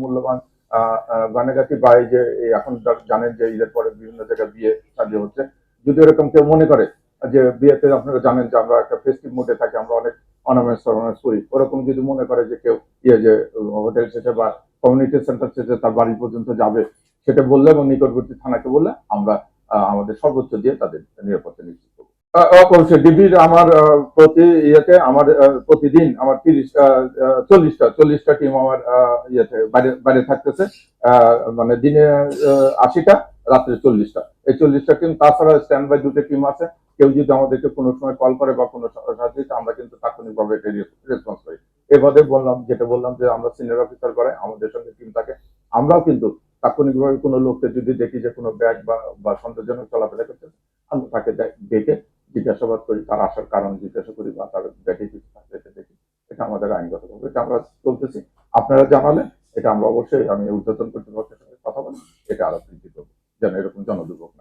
মূল্যবান গয়নাগাটি বা এই যে এখন জানেন যে ঈদের পরে বিভিন্ন জায়গায় বিয়ে শাদী হচ্ছে, যদি এরকম কেউ মনে করে যে বিয়েতে আপনারা জানেন যে আমরা একটা ফেস্টিভ মুডে থাকি, আমরা অনেক অর্নামেন্টস টর্নামেন্টস করি, ওরকম যদি মনে করে যে কেউ যে হোটেল শেষে বা কমিউনিটি সেন্টার শেষে তার বাড়ি পর্যন্ত যাবে, সেটা বললে এবং নিকটবর্তী থানাকে বললে আমরা আমাদের সর্বোচ্চ দিয়ে তাদের নিরাপত্তা নিশ্চিত করবো। অবশ্যই ডিবির আমার প্রতি ইয়েতে আমার প্রতিদিন আমার 40টা টিম আমার ইয়েতে বাইরে বাইরে থাকতেছে। মানে দিনে 80টা, রাত্রে 40টা, এই 40টা টিম। তাছাড়া স্ট্যান্ড বাই 2টা টিম আছে। কেউ যদি আমাদেরকে কোনো সময় কল করে বা কোনো সাহায্য, আমরা কিন্তু তাৎক্ষণিকভাবে এটা রেসপন্স করি। এভাবে বললাম, যেটা বললাম যে আমরা সিনিয়র অফিসার করে আমাদের সঙ্গে টিম থাকে, আমরাও কিন্তু তাৎক্ষণিকভাবে কোনো লোককে যদি দেখি যে কোনো ব্যাগ বা সন্দেহজনক চলাফেরা করতে, আমরা তাকে ডেকে জিজ্ঞাসাবাদ করি, তার আসার কারণ জিজ্ঞাসা করি বা তার ব্যাগে কিছু থাকলে এটা দেখি। এটা আমাদের আইনগতভাবে এটা আমরা চলতেছি। আপনারা জানালেন, এটা আমরা অবশ্যই আমি ঊর্ধ্বতন কর্তৃপক্ষের সঙ্গে কথা বলি, এটা আরো বৃদ্ধি করবো যেন এরকম জনদুর্ভোগ না